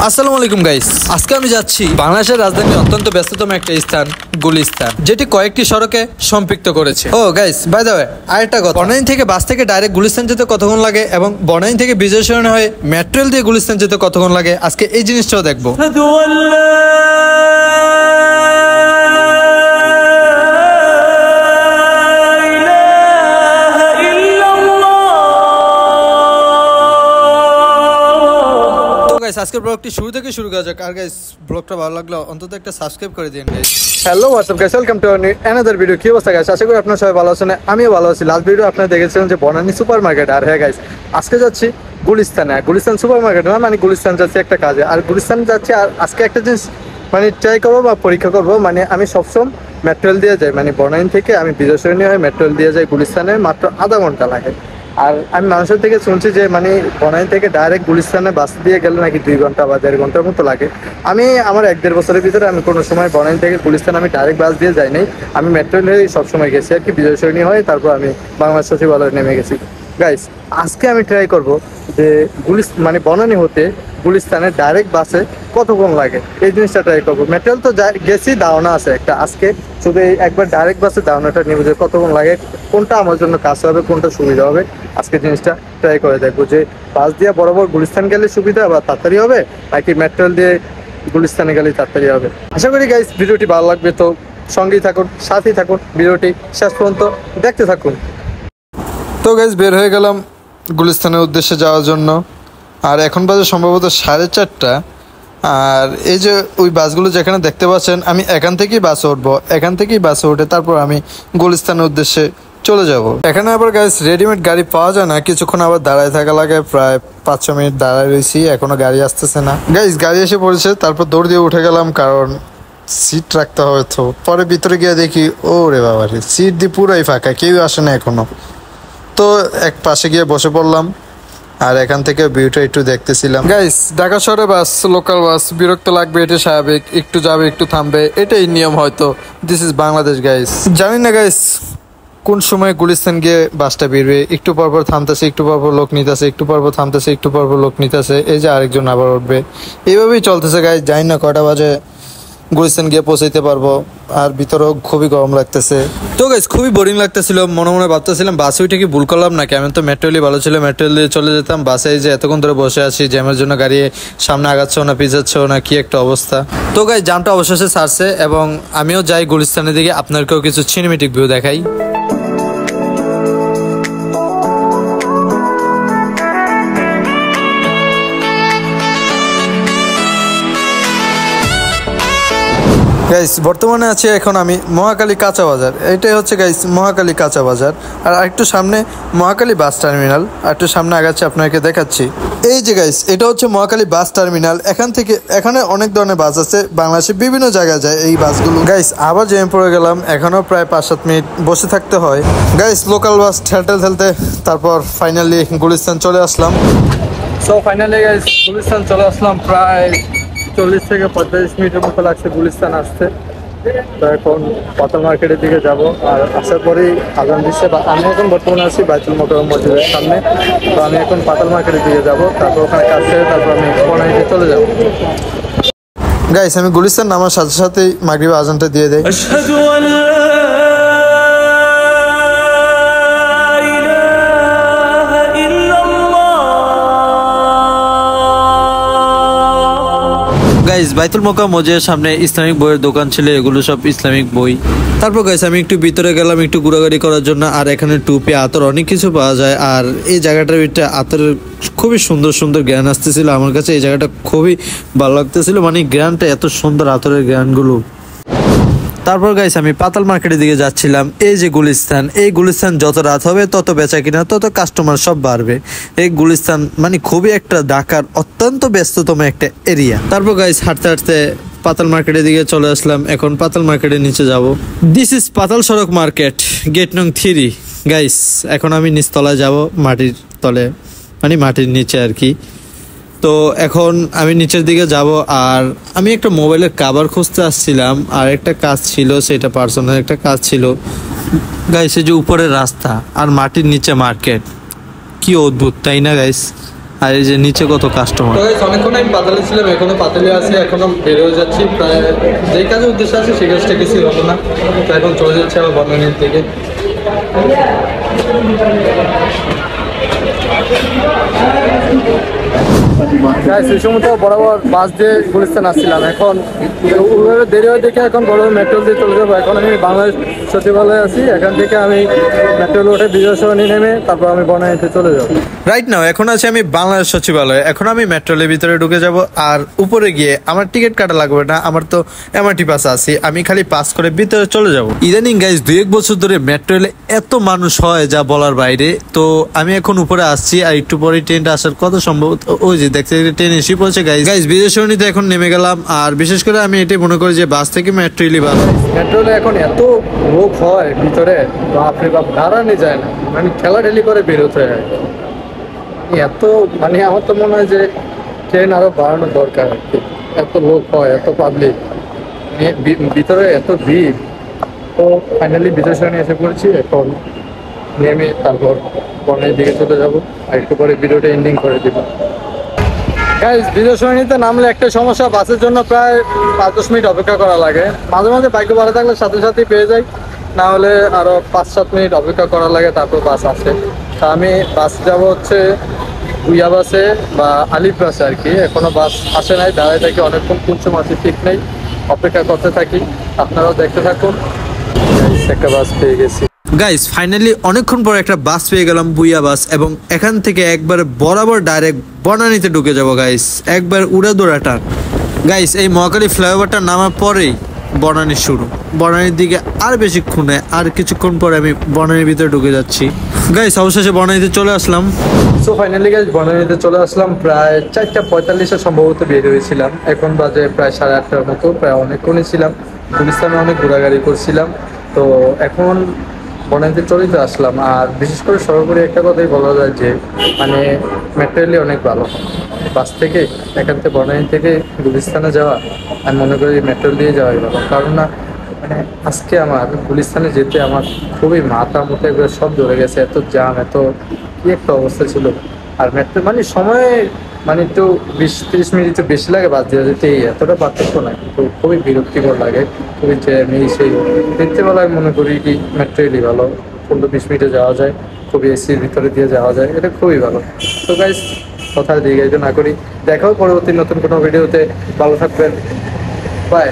আসসালামু আলাইকুম গাইস, আজকে আমি যাচ্ছি বাংলাদেশের রাজধানী অত্যন্ত ব্যস্ততম একটা স্থান গুলিস্তান, যেটি কয়েকটি সড়কে সম্পৃক্ত করেছে। ও গাইস, বাই দ্য ওয়ে, আরেকটা কথা, বনানী থেকে বাস থেকে ডাইরেক্ট গুলিস্তান যেতে কতক্ষণ লাগে এবং বনানী থেকে বিজয় সরণি হয়ে মেট্রো রেল দিয়ে গুলিস্তান যেতে কতক্ষণ লাগে, আজকে এই জিনিসটাও দেখবো। আজকের ব্লগটি শুরু থেকে শুরু করা যাক। আর গাইস, ব্লগটা ভালো লাগলো অন্তত একটা সাবস্ক্রাইব করে দিন guys. Hello WhatsApp guys, welcome to another video. কি অবস্থা গাইস? আশা করি আপনারা সবাই ভালো আছেন, আমিও ভালো আছি। লাস্ট ভিডিও আপনারা দেখেছিলেন যে বনানী সুপার মার্কেট। আর হ্যাঁ গাইস, আজকে যাচ্ছি গুলিস্তানে। গুলিস্তান সুপার মার্কেট না, মানে গুলিস্তান যাচ্ছি একটা কাজে। আর গুলিস্তান যাচ্ছি, আর আজকে একটা জিনিস মানে ট্রাই করবো বা পরীক্ষা করবো। মানে আমি সবসময় মেট্রো রেল দিয়ে যাই, মানে বনানী থেকে আমি বিজয় সরণি হয়ে মেট্রো রেল দিয়ে যাই গুলিস্তানে, মাত্র আধা ঘন্টা লাগে। আর আমি মানুষের থেকে শুনছি যে মানে বনানী থেকে ডাইরেক্ট গুলিস্তানে বাস দিয়ে গেলে নাকি 2 ঘন্টা বা 1.5 ঘন্টার মতো লাগে। আমি আমার 1-1.5 বছরের ভিতরে আমি কোনো সময় বনানী থেকে গুলিস্তান আমি ডাইরেক্ট বাস দিয়ে যাই নাই। আমি মেট্রো রেলেই সবসময় গেছি আর কি, বিজয় সরণি হয়ে তারপর আমি বাংলাদেশ সচিবালয়ে নেমে গেছি। গাইস, আজকে আমি ট্রাই করব যে মানে বনানী হতে গুলিস্তানের ডাইরেক্ট বাসে কতক্ষণ লাগে, এই জিনিসটা ট্রাই করবো। মেট্রো রেল তো গেছি, ধারণা আছে একটা। আজকে শুধু একবার ডাইরেক্ট বাসে ধারণাটা নিব যে কতক্ষণ লাগে, কোনটা আমার জন্য কাছে হবে, কোনটা সুবিধা হবে। আজকে জিনিসটা ট্রাই করে দেখবো যে বাস দিয়ে বরাবর গুলিস্তান গেলে সুবিধা বা তাড়াতাড়ি হবে, নাকি মেট্রো রেল দিয়ে গুলিস্তানে গেলে তাড়াতাড়ি হবে। আশা করি গাইস ভিডিওটি ভালো লাগবে, তো সঙ্গেই থাকুন, সাথেই থাকুন, ভিডিওটি শেষ পর্যন্ত দেখতে থাকুন। তো গাইস, বের হয়ে গেলাম গুলিস্তানের উদ্দেশ্যে যাওয়ার জন্য। আর এখন বাজে সম্ভবত 4:30। আর এই যে ওই বাসগুলো যেখানে দেখতে পাচ্ছেন, আমি এখান থেকেই বাসে উঠবো। এখান থেকেই বাসে উঠে তারপর আমি গুলিস্তানের উদ্দেশ্যে চলে যাব। এখানে আবার গাইস রেডিমেড গাড়ি পাওয়া যায় না, কিছুক্ষণ আবার দাঁড়ায় থাকা লাগে। প্রায় 5-6 মিনিট দাঁড়ায় রয়েছি, এখনো গাড়ি আসতেছে না। গাইস, গাড়ি এসে পড়েছে, তারপর দৌড় দিয়ে উঠে গেলাম, কারণ সিট রাখতে হবে। তো পরে ভিতরে গিয়ে দেখি, ও রে বাবা রে, সিট দিয়ে পুরাই ফাঁকা, কেউ আসে না এখনো। তো এক পাশে গিয়ে বসে পড়লাম, আর এখান থেকে ভিউটা একটু দেখতেছিলাম। গাইস, ঢাকা শহরে বাস, লোকাল বাস বিরক্ত লাগবে, এটা স্বাভাবিক। একটু যাবে, একটু থামবে, এটাই নিয়ম হয়তো। This is Bangladesh guys. জানি না গাইস কোন সময় গুলিস্তান গিয়ে বাসটা বেরবে। একটু পরপর থামতেছে, একটু পরপর লোক নিতেছে, একটু পরপর থামতেছে, একটু পরপর লোক নিতেছে। এই যে আরেকজন আবার উঠবে, এইভাবেই চলতেছে গাইস। জানি না কটা বাজে গুলিস্তান গিয়ে পৌঁছাইতে পারবো। আর ভিতরেও খুবই গরম লাগতেছে। তো গাইস, খুবই বোরিং লাগতেছিল। মনে মনে ভাবতেছিলাম বাসে উঠে কি ভুল করলাম নাকি। আমি তো মেট্রো রেলই ভালো ছিল, মেট্রো রেল দিয়ে চলে যেতাম। বাসে যে এতক্ষণ ধরে বসে আছি, জ্যামের জন্য গাড়ি সামনে আগাচ্ছেও না, পিছাচ্ছেও না, কি একটা অবস্থা। তো গাইস, জ্যামটা অবশেষে ছাড়ছে এবং আমিও যাই গুলিস্তানের দিকে, আপনাদেরকেও কিছু সিনেমেটিক ভিউ দেখাই। গাইস, বর্তমানে আছে এখন আমি মহাখালী কাঁচা বাজার। এটাই হচ্ছে গাইস মহাখালী কাঁচা বাজার। আর একটু সামনে মহাখালী বাস টার্মিনাল। আর একটু সামনে আগাচ্ছি, আপনাকে দেখাচ্ছি। এই যে গাইস, এটা হচ্ছে মহাখালী বাস টার্মিনাল। এখানে অনেক ধরনের বাস আছে, বাংলাদেশে বিভিন্ন জায়গায় যায় এই বাসগুলো। গাইস, আবার জ্যাম পড়ে গেলাম, এখনও প্রায় 5-7 মিনিট বসে থাকতে হয়। গাইস, লোকাল বাস ঠেলতে তারপর ফাইনালি গুলিস্তান চলে আসলাম। সো ফাইনালি গাইস গুলিস্তান চলে আসলাম। প্রায় 40 থেকে 45 মিনিটের মতো লাগছে গুলিস্তান আসতে। তো এখন পাতাল মার্কেটের দিকে যাব। আর আসার পরেই আজান দিচ্ছে। আমি এখন বর্তমানে আছি বাইতুল মোকাররম মসজিদের সামনে। তো আমি এখন পাতাল মার্কেটের দিকে যাব, তারপর ওখানে কাজ করে তারপর আমি বনানীতে চলে যাব। গাইস, আমি গুলিস্তান নামার সাথে সাথেই মাগরিব আজানটা দিয়ে দেয়। গাইস, বাইতুল মোকাররম মসজিদের সামনে ইসলামিক বইয়ের দোকান ছিল, এগুলো সব ইসলামিক বই। তারপর গাইস, আমি একটু ভিতরে গেলাম একটু ঘোরাঘুরি করার জন্য। আর এখানে টুপি, আতর অনেক কিছু পাওয়া যায়। আর এই জায়গাটার ভিতরে আতরের খুবই সুন্দর সুন্দর গ্রান আসতেছিল আমার কাছে। এই জায়গাটা খুবই ভালো লাগতেছিল, মানে গ্রানটা এত সুন্দর, আতরের গ্রানগুলো। তারপর গাইস, আমি পাতাল মার্কেটের দিকে যাচ্ছিলাম। এই যে গুলিস্তান, এই গুলিস্তান যত রাত হবে তত বেচা কিনা, তত কাস্টমার সব বাড়বে। এই গুলিস্তান মানে খুবই একটা ঢাকার অত্যন্ত ব্যস্ততম একটা এরিয়া। তারপর গাইস, হাঁটতে হাঁটতে পাতাল মার্কেটের দিকে চলে আসলাম। এখন পাতাল মার্কেটের নিচে যাব। দিস ইজ পাতাল সড়ক মার্কেট, গেট নং 3। গাইস, এখন আমি নিচতলায় যাব, মাটির তলে, মানে মাটির নিচে আর কি। তো এখন আমি নিচের দিকে যাব। আর আমি একটা মোবাইলের কভার খুঁজতে আসছিলাম, আর একটা কাজ ছিল, সেটা পার্সোনাল একটা কাজ ছিল। গাইস, এই যে উপরের রাস্তা আর মাটির নিচে মার্কেট, কি অদ্ভুত তাই না গাইস? আর এই যে নিচে কত কাস্টমার। অনেকক্ষণ আমি পাতালে ছিলাম, এখনো পাতালে আছি, এখনো বের হয়ে যাচ্ছি। প্রায় যেই কাজের উদ্দেশ্য আছে সেই কাজটা কিছু হলো না, তো এখন চলে যাচ্ছে আবার বনানীর দিকে। সেই সময় তো বরাবর বাস দিয়ে গুলিস্তান আসছিলাম, এখন ওইভাবে দেরি হয়ে দেখে এখন বড় মেট্রো দিয়ে চলে যাবো। এখন আমি বাংলাদেশ সচিবালয়ে আছি, এখান থেকে আমি মেট্রো উঠে বিজয় সরণি নেমে তারপর আমি বনানীতে চলে যাবো। রাইট নাও এখন আছি আমি বাংলাদেশ সচিবালয়ে। এখন আমি মেট্রোলের ভিতরে ঢুকে যাব, আর উপরে গিয়ে আমার টিকিট কাটা লাগবে না, আমার তো এমআরটি পাস আছে, আমি খালি পাস করে ভিতরে চলে যাব। ইদানিং গাইজ 2-1 বছর ধরে মেট্রোলে এত মানুষ হয় যা বলার বাইরে। তো আমি এখন উপরে আসছি, আর একটু পরে ট্রেনটা আসার কত সম্ভব। ওই যে দেখতে ট্রেন এসে পড়ছে গাইজ বিজয় সরণিতে এখন নেমে গেলাম। আর বিশেষ করে আমি এটাই মনে করি যে বাস থেকে মেট্রোলি ভালো। মেট্রোলে এখন এত লোক হয় ভিতরে, বাপরে বাপ, দাঁড়ানো যায় না, মানে ঠেলাঠেলি করে বেরোতে হয় এত। মানে আমার তো মনে হয় যে ট্রেন আরো বাড়ানো দরকার, এত লোক হয়, এত পাবলিক, ভিতরে এত ভিড়। তো ফাইনালি বিজয় সরণি এসে পড়েছি, এখন নেমে তারপর বনের দিকে চলে যাব, আর একটু পরে ভিডিওটা এন্ডিং করে দিব। গাইজ বিজয় সরণিতে নামলে একটা সমস্যা, বাসের জন্য প্রায় 5-10 মিনিট অপেক্ষা করা লাগে। মাঝে মাঝে বাইকে ভাড়া থাকলে সাথে সাথেই পেয়ে যাই, না হলে আরো 5-7 মিনিট অপেক্ষা করা লাগে, তারপর বাস আসে। তা আমি বাস যাব হচ্ছে বুইয়া বাসে বা আলিফ বাসে আর কি। এখনো বাস আসে নাই, দাঁড়ায় থাকি অনেকক্ষণ, কোন সময় আসে ঠিক নেই, অপেক্ষা করতে থাকি। আপনারাও দেখতে থাকুন। একটা বাস পেয়ে গেছি গাইস, ফাইনালি অনেকক্ষণ পর একটা বাস পেয়ে গেলাম, বুইয়া বাস। এবং এখান থেকে একবার বরাবর ডাইরেক্ট বনানীতে ঢুকে যাব গাইস, একবার উড়া দৌড়া টান। গাইস এই মহাখালী ফ্লাইওভারটা নামার পরেই বনানী শুরু। বনানীর দিকে আর বেশিক্ষণ নেই, আর কিছুক্ষণ পরে আমি বনানীর ভিতরে ঢুকে যাচ্ছি। গাইস অবশেষে বনানীতে চলে আসলাম। সো ফাইনালি গাইস বনানীতে চলে আসলাম, প্রায় 4:45 সম্ভবত বের হয়েছিলাম, এখন বাজে প্রায় 8:30 মতো। প্রায় অনেকক্ষণই ছিলাম, গুলিস্তানে অনেক ঘোরাঘুরি করছিলাম। তো এখন বনানীতে চলেই তো আসলাম। আর বিশেষ করে সর্বোপরি একটা কথাই বলা যায় যে মানে মেট্রোলি অনেক ভালো। বাস থেকে এখান থেকে বনানী থেকে গুলিস্তানে যাওয়া আমি মনে করি মেট্রোল দিয়ে যাওয়াই ভালো। কারণ না মানে আজকে আমার গুলিস্তানে যেতে আমার খুবই মাথা মুখে একবার সব ধরে গেছে, এত জ্যাম, এত কি একটা অবস্থা ছিল। আর মেট্রো মানে সময় মানে একটু 20-30 মিনিট একটু বেশি লাগে বাস দিয়ে যেতে, এতটা পার্থক্য নাই, তো খুবই বিরক্তিকর লাগে, খুবই জ্যাম। সেই দেখতে বেলা আমি মনে করি কি মেট্রোলি ভালো, 15-20 মিনিটে যাওয়া যায়, খুবই এসির ভিতরে দিয়ে যাওয়া যায়, এটা খুবই ভালো। তো গাইস কথা দীর্ঘায়িত না করি, দেখাও পরবর্তী নতুন কোনো ভিডিওতে। ভালো থাকবেন, বাই।